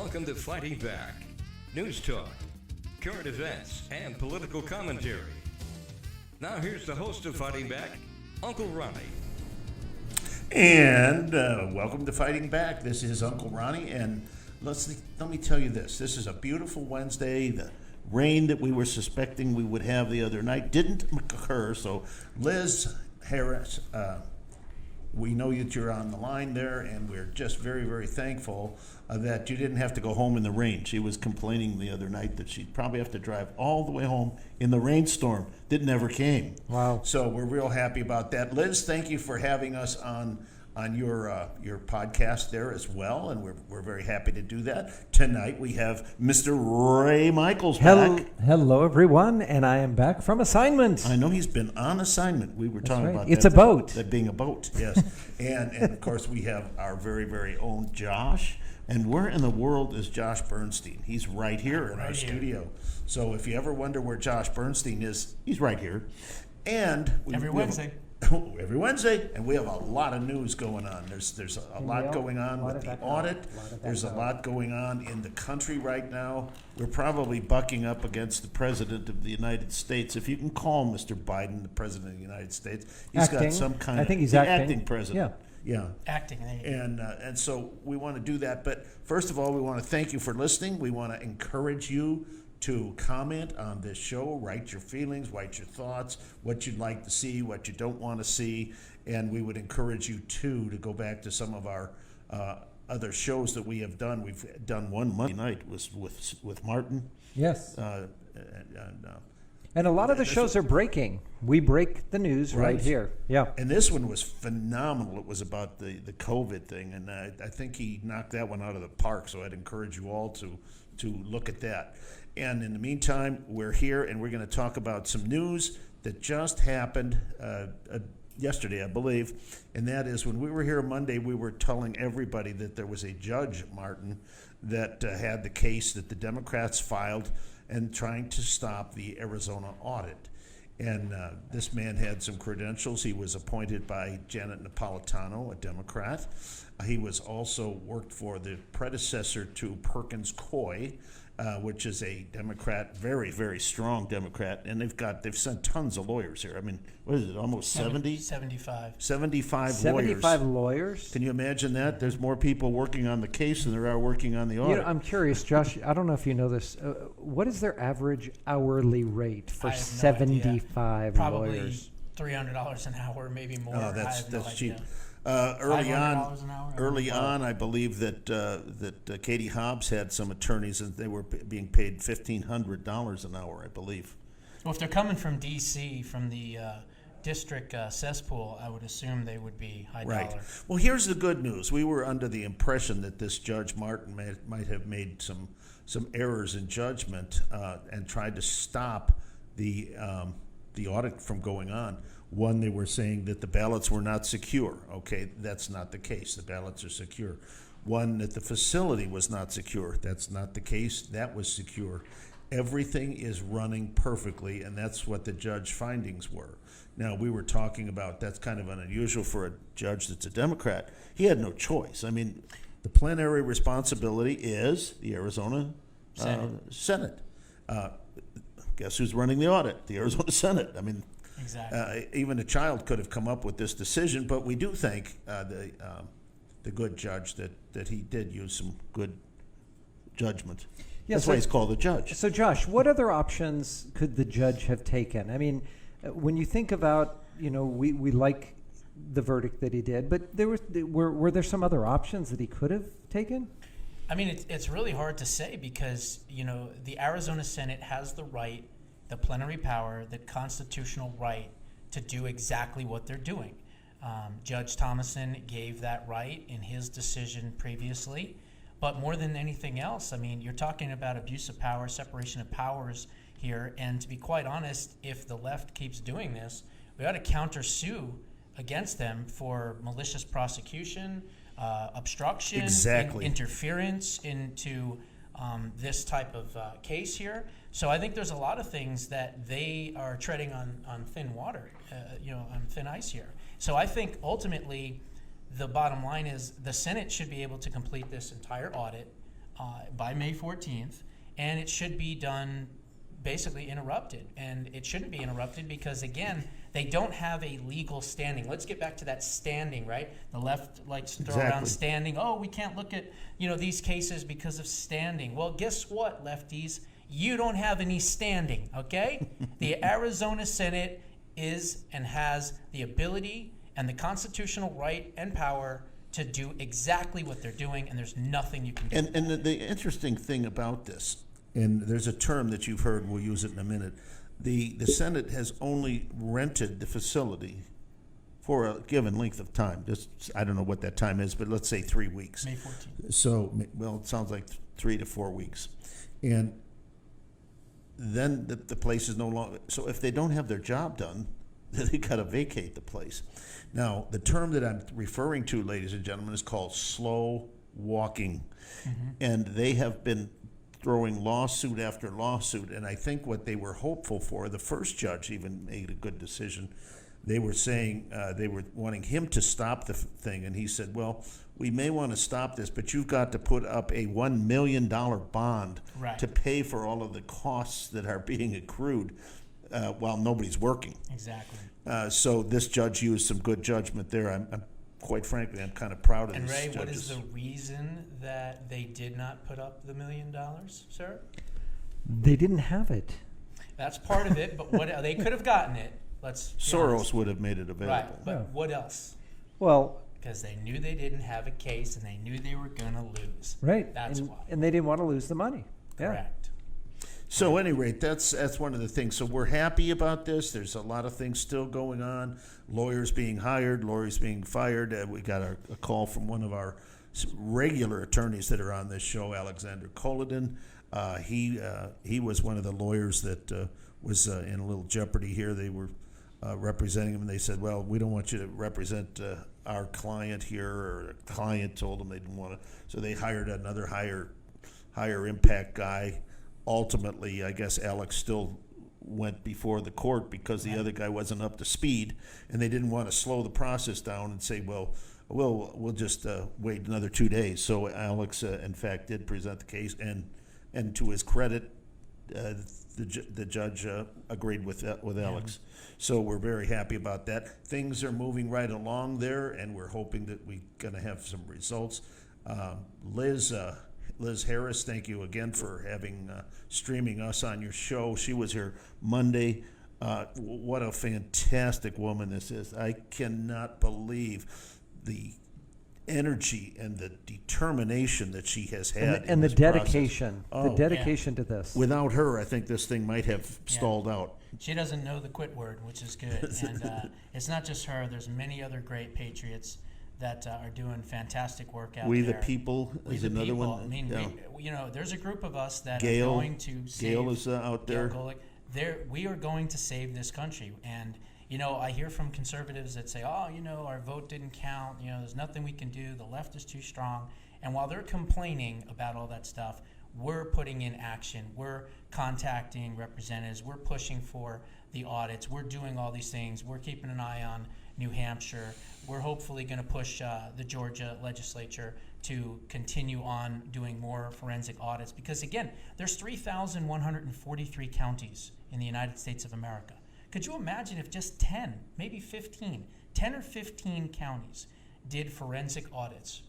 Welcome to Fighting Back. News talk, current events, and political commentary. Now here's the host of Fighting Back, Uncle Ronnie. And welcome to Fighting Back. This is Uncle Ronnie, and let me tell you this. This is a beautiful Wednesday. The rain that we were suspecting we would have the other night didn't occur. So, Liz Harris, we know that you're on the line there, and we're just very, very thankful that you didn't have to go home in the rain. She was complaining the other night that she'd probably have to drive all the way home in the rainstorm that never came. Wow. So we're real happy about that. Liz, thank you for having us on your podcast there as well, and we're very happy to do that. Tonight we have Mr. Ray Michaels back. Hello, everyone, and I am back from assignment. I know he's been on assignment. We were talking about It's a boat. That being a boat, yes. and of course we have our very, very own Josh. And where in the world is Josh Bernstein? He's right here in our studio. So if you ever wonder where Josh Bernstein is, he's right here. And every Wednesday. Every Wednesday, and we have a lot of news going on. There's a lot going on with the audit. There's a lot going on in the country right now. We're probably bucking up against the President of the United States. If you can call Mr. Biden the President of the United States, he's got some kind of... I think he's acting president. Yeah. Acting. And so we want to do that. But first of all, we want to thank you for listening. We want to encourage you to comment on this show, write your feelings, write your thoughts, what you'd like to see, what you don't want to see, and we would encourage you too to go back to some of our other shows that we have done. We've done one Monday night with Martin. Yes. And a lot of the shows are breaking. We break the news right here. Yeah. And this one was phenomenal. It was about the COVID thing, and I think he knocked that one out of the park. So I'd encourage you all to look at that. And in the meantime, we're here, and we're going to talk about some news that just happened yesterday, I believe. And that is, when we were here Monday, we were telling everybody that there was a judge, Martin, that had the case that the Democrats filed and trying to stop the Arizona audit. And this man had some credentials. He was appointed by Janet Napolitano, a Democrat. He was also worked for the predecessor to Perkins Coie, which is a Democrat, very, very strong Democrat, and they've sent tons of lawyers here. I mean, what is it, almost 70? 75. 75 lawyers? Can you imagine that? There's more people working on the case than there are working on the audit. You know, I'm curious, Josh, I don't know if you know this. What is their average hourly rate for 75 lawyers? Probably $300 an hour, maybe more. Oh, that's cheap. Idea. Early $500 on, I believe that Katie Hobbs had some attorneys, and they were being paid $1,500 an hour, I believe. Well, if they're coming from D.C., from the district cesspool, I would assume they would be high dollar. Well, here's the good news. We were under the impression that this Judge Martin might have made some errors in judgment and tried to stop the audit from going on. One, they were saying that the ballots were not secure. Okay, that's not the case. The ballots are secure. One, that the facility was not secure. That's not the case. That was secure. Everything is running perfectly, and that's what the judge findings were. Now, we were talking about that's kind of unusual for a judge that's a Democrat. He had no choice. I mean, the plenary responsibility is the Arizona Senate. Guess who's running the audit? The Arizona Senate. I mean, exactly. Even a child could have come up with this decision, but we do thank the good judge that he did use some good judgment. Yeah, that's why he's called a judge. So, Josh, what other options could the judge have taken? I mean, when you think about, we like the verdict that he did, but were there some other options that he could have taken? I mean, it's really hard to say because, the Arizona Senate has the right, the plenary power, the constitutional right to do exactly what they're doing. Judge Thomason gave that right in his decision previously. But more than anything else, I mean, you're talking about abuse of power, separation of powers here. And to be quite honest, if the left keeps doing this, we ought to countersue against them for malicious prosecution, obstruction, interference into this type of case here. So I think there's a lot of things that they are treading on thin water, on thin ice here. So I think ultimately the bottom line is the Senate should be able to complete this entire audit by May 14th, and it should be done basically interrupted. And it shouldn't be interrupted because, again, they don't have a legal standing. Let's get back to that standing, right? The left likes to throw around standing. Oh, we can't look at, these cases because of standing. Well, guess what, lefties? You don't have any standing, okay? The Arizona Senate is and has the ability and the constitutional right and power to do exactly what they're doing, and there's nothing you can do. And the interesting thing about this, and there's a term that you've heard, we'll use it in a minute, the Senate has only rented the facility for a given length of time. Just, I don't know what that time is, but let's say 3 weeks. May 14th. So, well, it sounds like 3 to 4 weeks. And then the place is no longer, so if they don't have their job done, then they got to vacate the place. Now, the term that I'm referring to, ladies and gentlemen, is called slow walking. Mm-hmm. And they have been throwing lawsuit after lawsuit. And I think what they were hopeful for, the first judge even made a good decision. They were saying they were wanting him to stop the thing. And he said, well, we may want to stop this, but you've got to put up a $1 million bond to pay for all of the costs that are being accrued while nobody's working. Exactly. So this judge used some good judgment there. I'm quite frankly, I'm kind of proud of and this. And Ray, what is the reason that they did not put up the $1 million, sir? They didn't have it. That's part of it, but what they could have gotten it. Soros would have made it available. Right, but what else? Well, because they knew they didn't have a case and they knew they were going to lose. Right. That's why. And they didn't want to lose the money. Correct. So at any rate, that's one of the things. So we're happy about this. There's a lot of things still going on. Lawyers being hired, lawyers being fired. We got a call from one of our regular attorneys that are on this show, Alexander Koladin. He was one of the lawyers that was in a little jeopardy here. They were representing him, and they said, well, we don't want you to represent our client here, or the client told them they didn't want to. So they hired another higher impact guy. Ultimately, I guess Alex still went before the court because the other guy wasn't up to speed, and they didn't want to slow the process down and say, well, we'll just wait another 2 days. So Alex, in fact, did present the case, and to his credit, the judge agreed with Alex. So we're very happy about that. Things are moving right along there, and we're hoping that we're going to have some results. Liz Harris, thank you again for having streaming us on your show. She was here Monday. What a fantastic woman this is. I cannot believe the energy and the determination that she has had and the dedication to this. Without her, I think this thing might have stalled out. She doesn't know the quit word, which is good. And it's not just her. There's many other great patriots that are doing fantastic work out there. We the People is another one. I mean, there's a group of us that Gail, are going to save. Gail is out there. We are going to save this country. And, I hear from conservatives that say, our vote didn't count. There's nothing we can do. The left is too strong. And while they're complaining about all that stuff, we're putting in action. We're contacting representatives. We're pushing for the audits. We're doing all these things. We're keeping an eye on New Hampshire. We're hopefully going to push the Georgia legislature to continue on doing more forensic audits because, again, there's 3,143 counties in the United States of America. Could you imagine if just 10, maybe 15, 10 or 15 counties did forensic audits?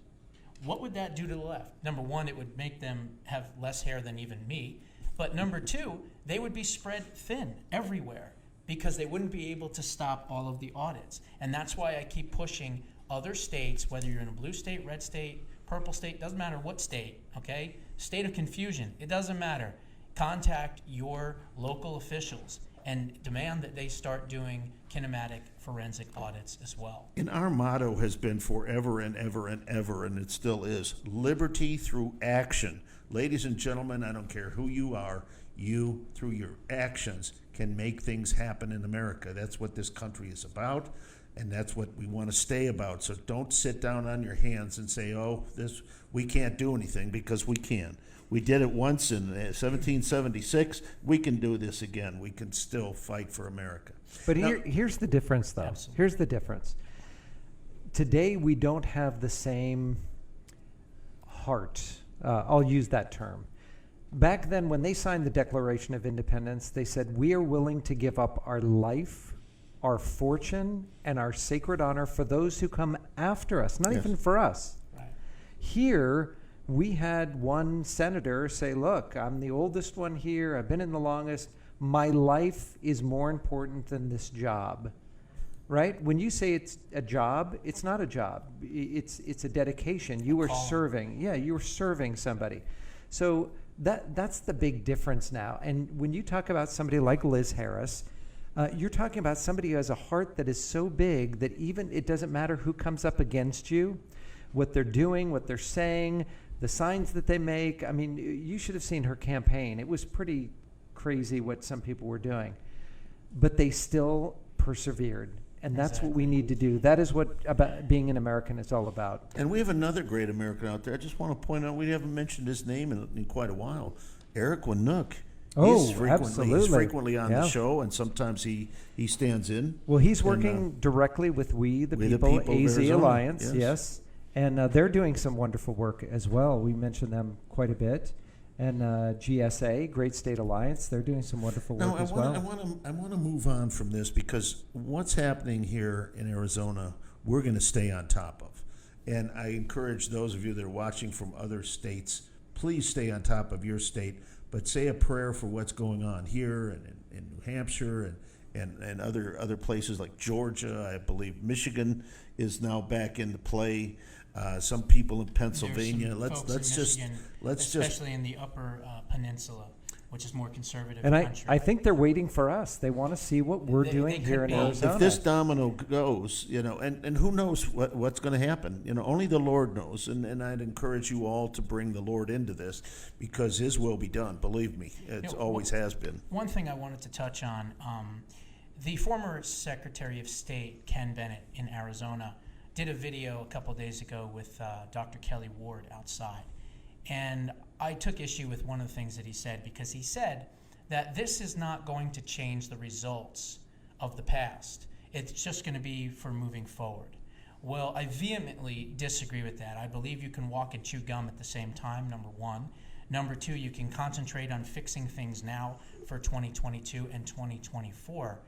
What would that do to the left? Number one, it would make them have less hair than even me. But number two, they would be spread thin everywhere because they wouldn't be able to stop all of the audits. And that's why I keep pushing other states, whether you're in a blue state, red state, purple state, doesn't matter what state, okay? State of confusion, it doesn't matter. Contact your local officials and demand that they start doing kinematic forensic audits as well. And our motto has been forever and ever and ever, and it still is, liberty through action. Ladies and gentlemen, I don't care who you are, you, through your actions, can make things happen in America. That's what this country is about, and that's what we want to stay about. So don't sit down on your hands and say, we can't do anything, because we can. We did it once in 1776. We can do this again. We can still fight for America. But here's the difference, though. Absolutely. Here's the difference. Today, we don't have the same heart I'll use that term. Back then, when they signed the Declaration of Independence, they said, we are willing to give up our life, our fortune, and our sacred honor for those who come after us, not even for us. Right. Here, we had one senator say, look, I'm the oldest one here. I've been in the longest. My life is more important than this job. Right? When you say it's a job, it's not a job. It's a dedication. You were serving. Yeah, you were serving somebody. So that's the big difference now. And when you talk about somebody like Liz Harris, you're talking about somebody who has a heart that is so big that even it doesn't matter who comes up against you, what they're doing, what they're saying, the signs that they make. I mean, you should have seen her campaign. It was pretty crazy what some people were doing. But they still persevered. And that's what we need to do. That is what about being an American is all about. And we have another great American out there. I just want to point out, we haven't mentioned his name in quite a while. Eric Winook. Absolutely. He's frequently on the show, and sometimes he stands in. Well, he's working directly with We the People AZ Alliance, yes. And they're doing some wonderful work as well. We mentioned them quite a bit. And GSA, Great State Alliance, they're doing some wonderful work as well. I want to move on from this, because what's happening here in Arizona, we're going to stay on top of. And I encourage those of you that are watching from other states, please stay on top of your state, but say a prayer for what's going on here and in New Hampshire and other places like Georgia. I believe Michigan is now back into play. Some people in Pennsylvania. Let's especially in the upper peninsula, which is more conservative. And country. I think they're waiting for us. They want to see what we're doing here in Arizona. If this domino goes, and who knows what's going to happen? Only the Lord knows. And I'd encourage you all to bring the Lord into this, because His will be done. Believe me, it always has been. One thing I wanted to touch on: the former Secretary of State Ken Bennett in Arizona did a video a couple days ago with Dr. Kelly Ward outside. And I took issue with one of the things that he said, because he said that this is not going to change the results of the past. It's just going to be for moving forward. Well, I vehemently disagree with that. I believe you can walk and chew gum at the same time, number one. Number two, you can concentrate on fixing things now for 2022 and 2024.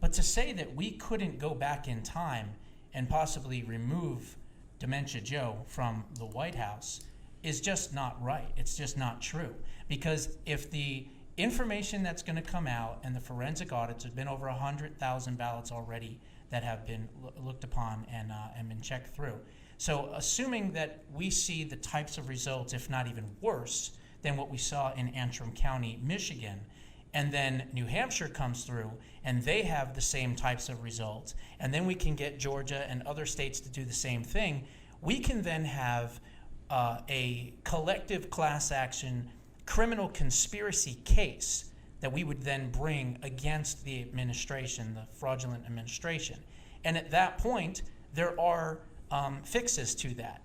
But to say that we couldn't go back in time and possibly remove Dementia Joe from the White House is just not right. It's just not true. Because if the information that's going to come out, and the forensic audits, there's been over 100,000 ballots already that have been looked upon and been checked through. So assuming that we see the types of results, if not even worse, than what we saw in Antrim County, Michigan, and then New Hampshire comes through and they have the same types of results, and then we can get Georgia and other states to do the same thing, we can then have a collective class action criminal conspiracy case that we would then bring against the administration, the fraudulent administration. And at that point, there are fixes to that.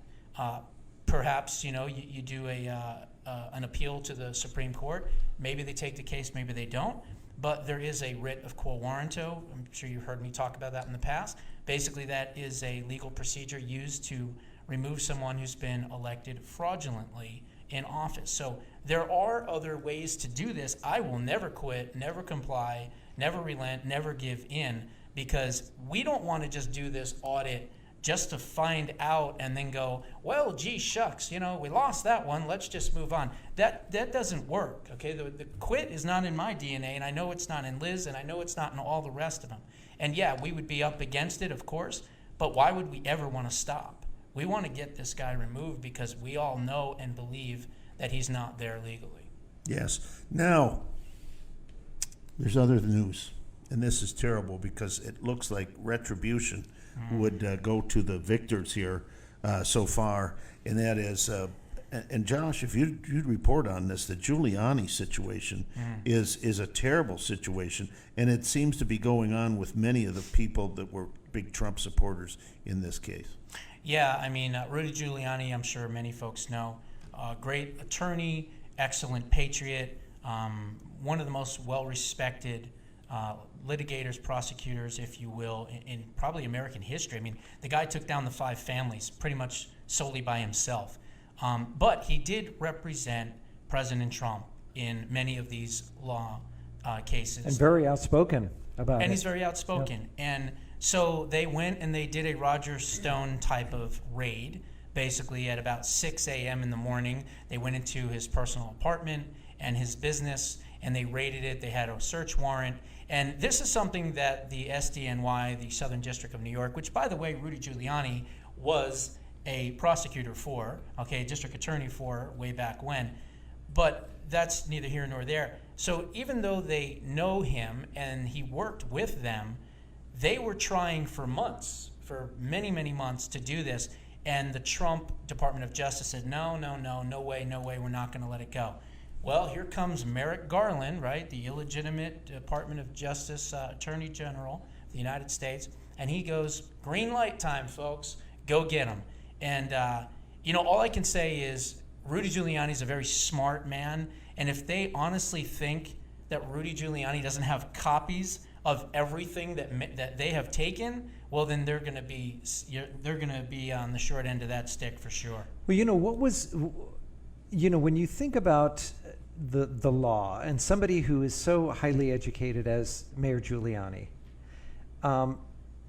Perhaps, you do an appeal to the Supreme Court. Maybe they take the case, maybe they don't. But there is a writ of quo warranto. I'm sure you've heard me talk about that in the past. Basically, that is a legal procedure used to remove someone who's been elected fraudulently in office. So there are other ways to do this. I will never quit, never comply, never relent, never give in, because we don't want to just do this audit just to find out and then go, well, gee shucks, we lost that one, let's just move on. That doesn't work, okay? The quit is not in my DNA, and I know it's not in Liz, and I know it's not in all the rest of them. And yeah, we would be up against it, of course, but why would we ever want to stop? We want to get this guy removed because we all know and believe that he's not there legally. Yes. Now, there's other news, and this is terrible because it looks like retribution would go to the victors here so far, and that is, and Josh, if you'd report on this, the Giuliani situation is a terrible situation, and it seems to be going on with many of the people that were big Trump supporters in this case. Yeah, I mean, Rudy Giuliani, I'm sure many folks know, great attorney, excellent patriot, one of the most well-respected litigators, prosecutors, if you will, in probably American history. I mean, the guy took down the 5 families pretty much solely by himself. But he did represent President Trump in many of these law cases. And very outspoken about it. And he's very outspoken. Yep. And so they went and they did a Roger Stone type of raid, basically at about 6 a.m. in the morning. They went into his personal apartment and his business, and they raided it. They had a search warrant. And this is something that the SDNY, the Southern District of New York, which, by the way, Rudy Giuliani was a prosecutor for, okay, a district attorney for way back when. But that's neither here nor there. So even though they know him and he worked with them, they were trying for months, for many, many months to do this. And the Trump Department of Justice said, no way, we're not going to let it go. Well, here comes Merrick Garland, right, the illegitimate Department of Justice Attorney General of the United States, and he goes, green light time, folks, go get him. And, all I can say is Rudy Giuliani is a very smart man, and if they honestly think that Rudy Giuliani doesn't have copies of everything that they have taken, well, then they're going to be on the short end of that stick for sure. Well, when you think about the law and somebody who is so highly educated as Mayor Giuliani,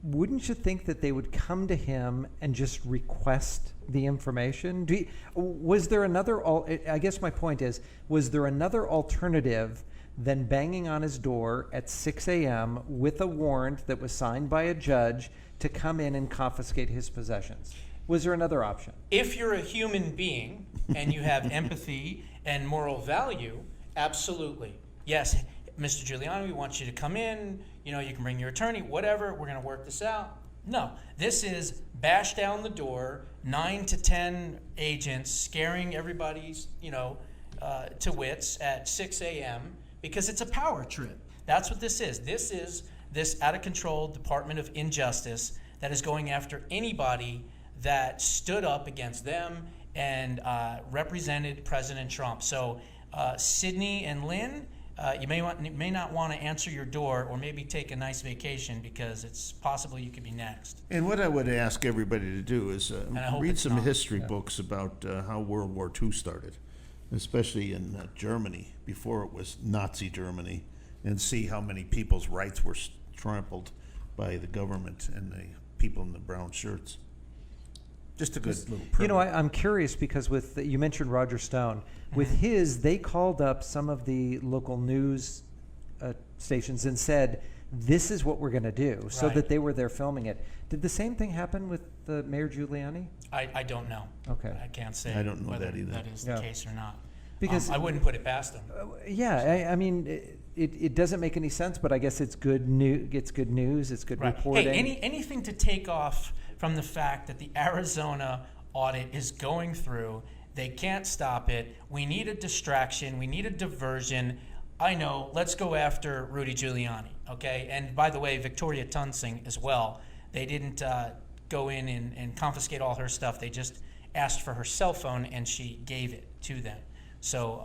wouldn't you think that they would come to him and just request the information? Was there another? I guess my point is, was there another alternative than banging on his door at 6 a.m. with a warrant that was signed by a judge to come in and confiscate his possessions? Was there another option? If you're a human being and you have empathy and moral value, absolutely. Yes, Mr. Giuliani, we want you to come in. You can bring your attorney, whatever. We're going to work this out. No, this is bash down the door, 9 to 10 agents scaring everybody's, to wits at 6 a.m. because it's a power trip. That's what this is. This is this out-of-control Department of Injustice that is going after anybody that stood up against them and represented President Trump. So Sydney and Lynn, you may not want to answer your door or maybe take a nice vacation because it's possible you could be next. And what I would ask everybody to do is read some history Yeah. books about how World War II started, especially in Germany, before it was Nazi Germany, and see how many people's rights were trampled by the government and the people in the brown shirts. Just a good little primer. I'm curious because you mentioned Roger Stone. With his, they called up some of the local news stations and said, this is what we're going to do, so that they were there filming it. Did the same thing happen with Mayor Giuliani? I don't know. Okay. I can't say I don't know whether that either. that is the case or not. Because I wouldn't put it past them. I mean, it doesn't make any sense, but I guess it's good news. It's good news. It's good reporting. Hey, anything to take off from the fact that the Arizona audit is going through. They can't stop it. We need a distraction. We need a diversion. I know. Let's go after Rudy Giuliani. Okay. And by the way, Victoria Tunsing as well. They didn't go in and confiscate all her stuff. They just asked for her cell phone and she gave it to them. So,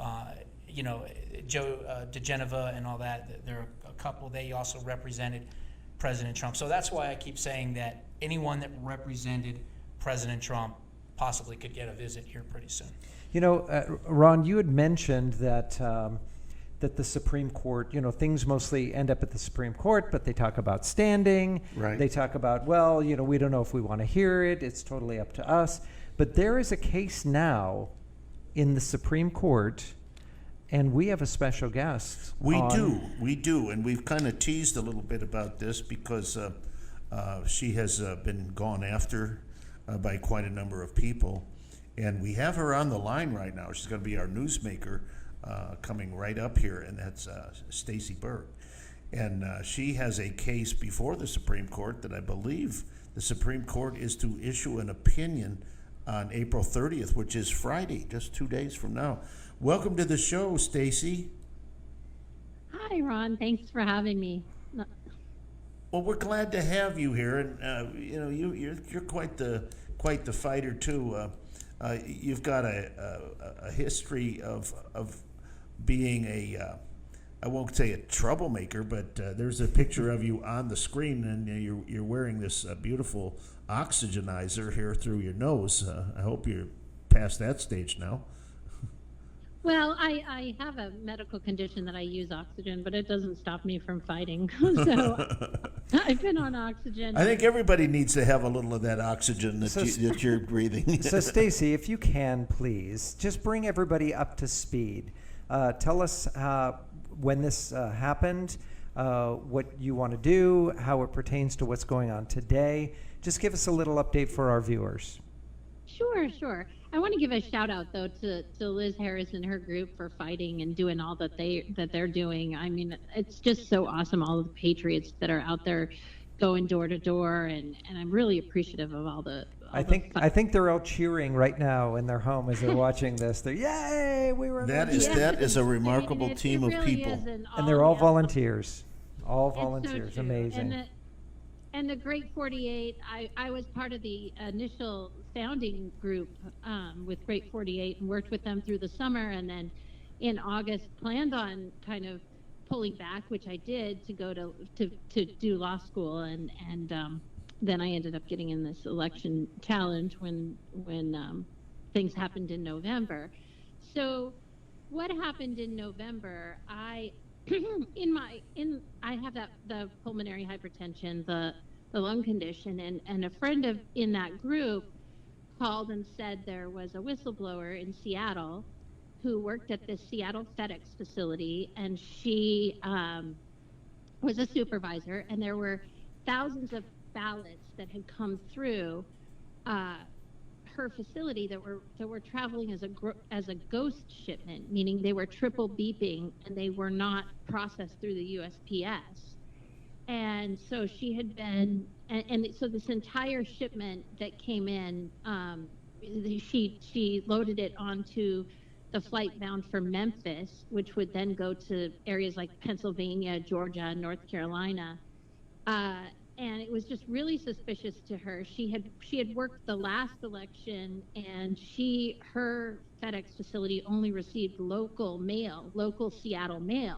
Joe DeGeneva and all that, there are a couple, they also represented President Trump. So that's why I keep saying that anyone that represented President Trump possibly could get a visit here pretty soon. Ron, you had mentioned that that the Supreme Court, things mostly end up at the Supreme Court, but they talk about standing. Right. They talk about, we don't know if we want to hear it. It's totally up to us. But there is a case now in the Supreme Court, and we have a special guest. We do, and we've kind of teased a little bit about this because she has been gone after by quite a number of people, and we have her on the line right now. She's going to be our newsmaker coming right up here, and that's Staci Burk. And she has a case before the Supreme Court that I believe the Supreme Court is to issue an opinion on April 30th, which is Friday, just 2 days from now. Welcome to the show, Staci. Hi, Ron. Thanks for having me. Well, we're glad to have you here, and you're quite the fighter too. You've got a history of being I won't say a troublemaker, but there's a picture of you on the screen, and you're wearing this beautiful oxygenizer here through your nose. I hope you're past that stage now. Well, I have a medical condition that I use oxygen, but it doesn't stop me from fighting. So I've been on oxygen. I think everybody needs to have a little of that oxygen that, So- that you're breathing. So, Staci, if you can, please, just bring everybody up to speed. Tell us when this happened, what you want to do, how it pertains to what's going on today. Just give us a little update for our viewers. Sure. I want to give a shout out though to Liz Harris and her group for fighting and doing all that they're doing. I mean, it's just so awesome, all of the patriots that are out there going door to door, and I'm really appreciative of all the. I think they're all cheering right now in their home as they're watching this. They're, yay, we were. That is a remarkable team of people. And they're all yeah. volunteers. All It's so volunteers. true. Amazing. And the Great 48, I was part of the initial founding group with Great 48 and worked with them through the summer, and then in August planned on kind of pulling back, which I did, to go to do law school, and then I ended up getting in this election challenge when things happened in November. So what happened in November? I have the pulmonary hypertension, the lung condition, and a friend in that group called and said there was a whistleblower in Seattle who worked at this Seattle FedEx facility, and she was a supervisor, and there were thousands of ballots that had come through her facility that were traveling as a ghost shipment, meaning they were triple beeping and they were not processed through the USPS. And so she had been, and so this entire shipment that came in, she loaded it onto the flight bound for Memphis, which would then go to areas like Pennsylvania, Georgia, North Carolina. And it was just really suspicious to her. She had worked the last election, and her FedEx facility only received local mail, local Seattle mail.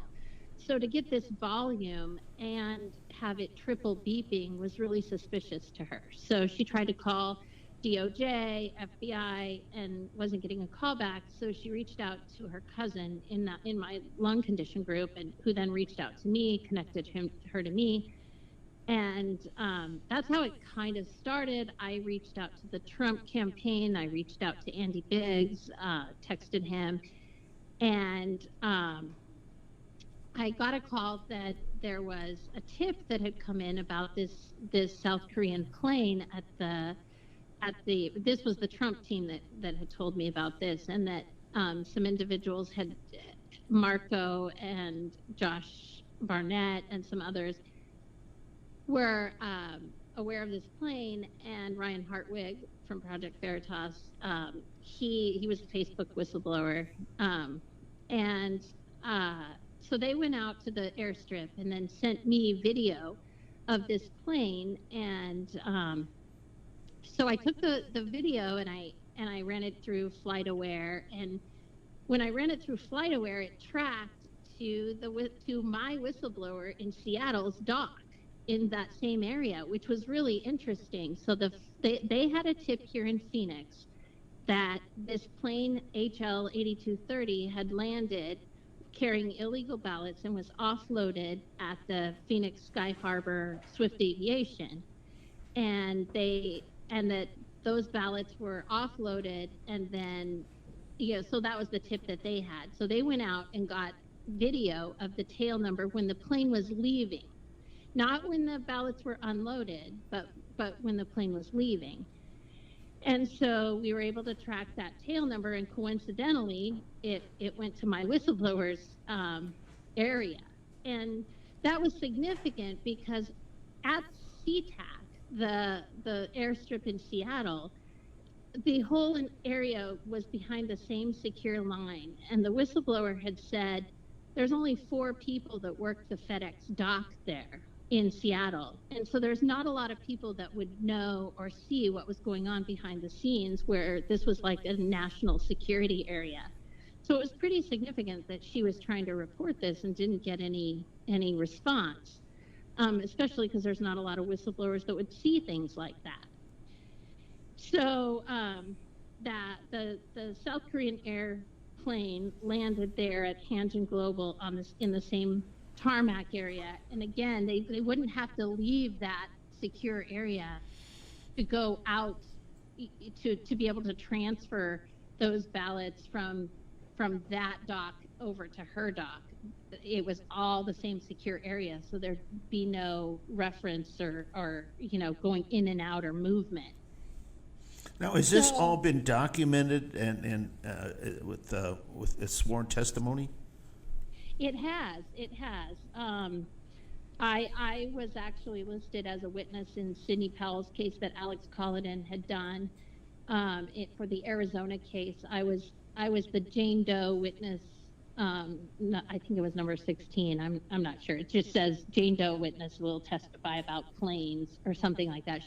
So to get this volume and have it triple beeping was really suspicious to her. So she tried to call DOJ, FBI, and wasn't getting a call back. So she reached out to her cousin in my lung condition group, and who then reached out to me, connected her to me. And that's how it kind of started. I reached out to the Trump campaign. I reached out to Andy Biggs, texted him, and I got a call that there was a tip that had come in about this South Korean plane this was the Trump team that had told me about this, and that some individuals had, Marco and Josh Barnett and some others, were aware of this plane. And Ryan Hartwig from Project Veritas, he was a Facebook whistleblower, so they went out to the airstrip and then sent me video of this plane, and so I took the video and I ran it through FlightAware, and when I ran it through FlightAware, it tracked to my whistleblower in Seattle's dock in that same area, which was really interesting. So they had a tip here in Phoenix that this plane HL 8230 had landed carrying illegal ballots and was offloaded at the Phoenix Sky Harbor Swift Aviation, and that those ballots were offloaded, and then so that was the tip that they had. So they went out and got video of the tail number when the plane was leaving, not when the ballots were unloaded, but when the plane was leaving. And so we were able to track that tail number, and coincidentally, it went to my whistleblower's area. And that was significant because at SeaTac, the airstrip in Seattle, the whole area was behind the same secure line. And the whistleblower had said, there's only 4 people that work the FedEx dock there in Seattle. And so there's not a lot of people that would know or see what was going on behind the scenes, where this was like a national security area. So it was pretty significant that she was trying to report this and didn't get any response, especially because there's not a lot of whistleblowers that would see things like that. So that the South Korean airplane landed there at Hanjin Global on this in the same tarmac area. And again, they wouldn't have to leave that secure area to go out to be able to transfer those ballots from that dock over to her dock. It was all the same secure area, so there'd be no reference or going in and out or movement. Now, has this all been documented and with a sworn testimony? It has. It has. I was actually listed as a witness in Sidney Powell's case that Alex Collin had done. For the Arizona case, I was the Jane Doe witness. I think it was number 16. I'm not sure. It just says Jane Doe witness will testify about planes or something like that.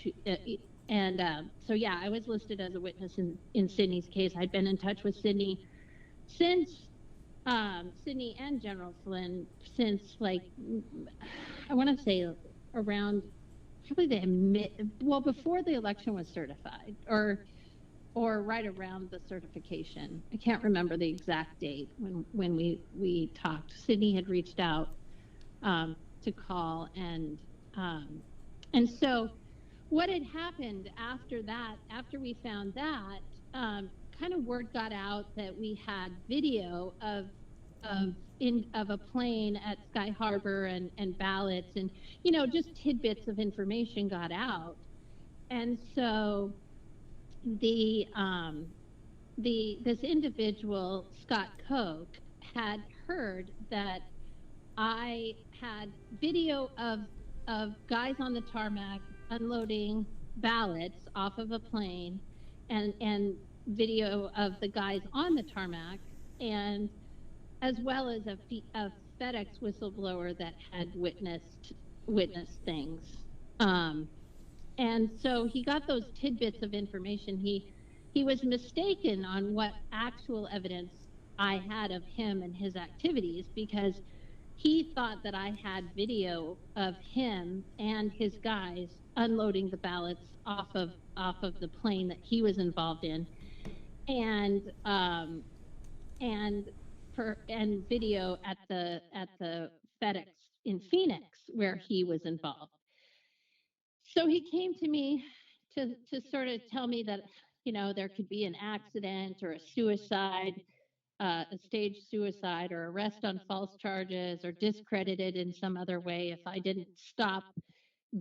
So yeah, I was listed as a witness in Sidney's case. I'd been in touch with Sidney since Sidney and General Flynn since, like, I want to say around probably before the election was certified, or right around the certification. I can't remember the exact date when we talked. Sidney had reached out to call, and so what had happened after that, after we found that, kind of word got out that we had video of a plane at Sky Harbor and ballots, and just tidbits of information got out. And so this individual, Scott Koch, had heard that I had video of guys on the tarmac unloading ballots off of a plane, and video of the guys on the tarmac, and as well as a FedEx whistleblower that had witnessed things. And so he got those tidbits of information. He was mistaken on what actual evidence I had of him and his activities, because he thought that I had video of him and his guys unloading the ballots off of the plane that he was involved in, and video at the FedEx in Phoenix where he was involved. So he came to me to sort of tell me that there could be an accident or a suicide, a staged suicide, or arrest on false charges, or discredited in some other way if I didn't stop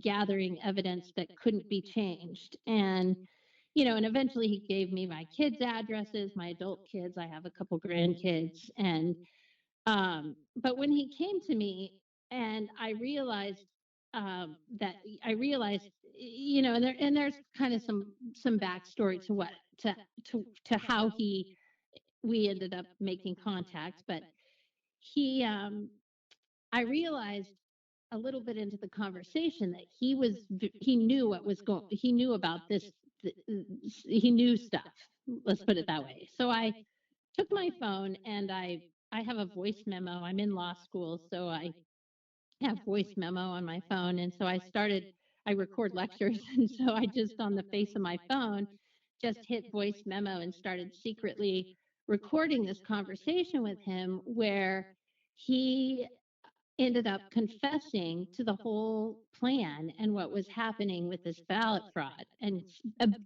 gathering evidence that couldn't be changed. And and eventually he gave me my kids' addresses, my adult kids. I have a couple grandkids, and but when he came to me, and I realized and there's kind of some backstory to what to how we ended up making contact, but I realized a little bit into the conversation that he knew what was going, he knew about this, he knew stuff, let's put it that way. So I took my phone, and I have a voice memo. I'm in law school, so I have voice memo on my phone. And so I record lectures. And so I just, on the face of my phone, just hit voice memo and started secretly recording this conversation with him, where he ended up confessing to the whole plan and what was happening with this ballot fraud. And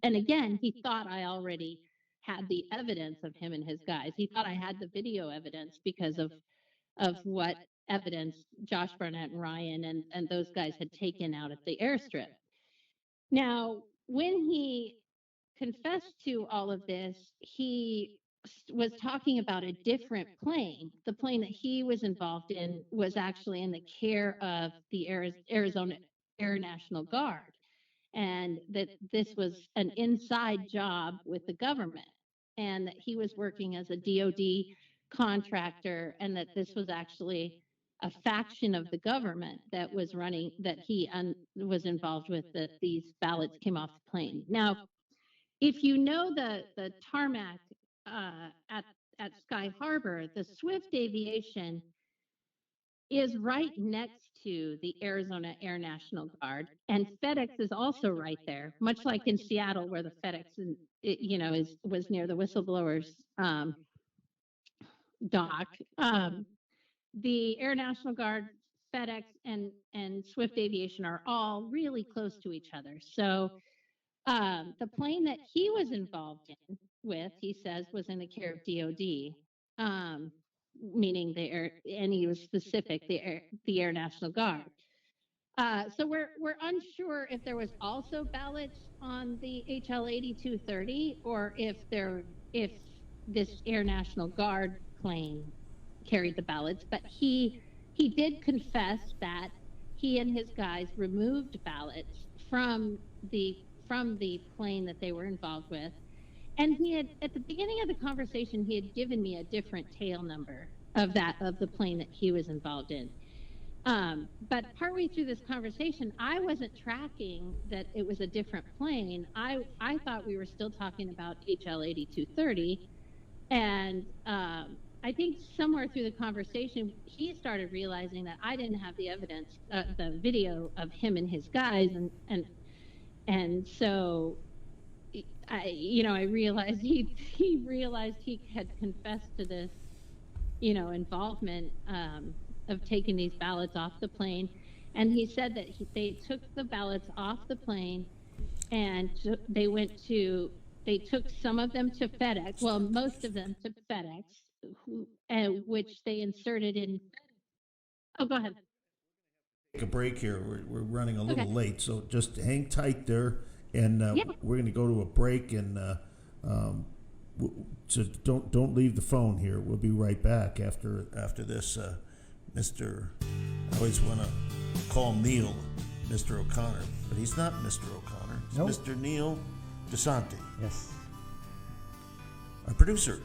again, he thought I already had the evidence of him and his guys. He thought I had the video evidence because of what evidence Josh Barnett and Ryan and those guys had taken out at the airstrip. Now, when he confessed to all of this, he was talking about a different plane. The plane that he was involved in was actually in the care of the Arizona Air National Guard, and that this was an inside job with the government, and that he was working as a DOD contractor, and that this was actually a faction of the government that was running, that he was involved with, that these ballots came off the plane. Now, if you know the tarmac at Sky Harbor, the Swift Aviation is right next to the Arizona Air National Guard, and FedEx is also right there, much like in Seattle, where the FedEx, was near the whistleblowers dock. The Air National Guard, FedEx, and Swift Aviation are all really close to each other. So the plane that he was involved in with, he says, was in the care of DOD, meaning the air, and he was specific, the Air National Guard. So we're unsure if there was also ballots on the HL 8230 or if this Air National Guard plane carried the ballots, but he did confess that he and his guys removed ballots from the plane that they were involved with. And he had, at the beginning of the conversation, he had given me a different tail number of the plane that he was involved in. But partway through this conversation, I wasn't tracking that it was a different plane. I thought we were still talking about HL 8230. And I think somewhere through the conversation, he started realizing that I didn't have the evidence, the video of him and his guys. And so I realized he realized he had confessed to this, involvement of taking these ballots off the plane. And he said that they took the ballots off the plane and they took some of them to FedEx, well, most of them to FedEx, which they inserted in. Oh, go ahead. Take a break here. We're running a little Okay. late, so just hang tight there, and Yeah. we're going to go to a break, and so don't leave the phone here. We'll be right back after this. Mr. I always want to call Neil Mr. O'Connor, but he's not Mr. O'Connor. It's Nope. Mr. Neil DeSanti, Yes. our producer.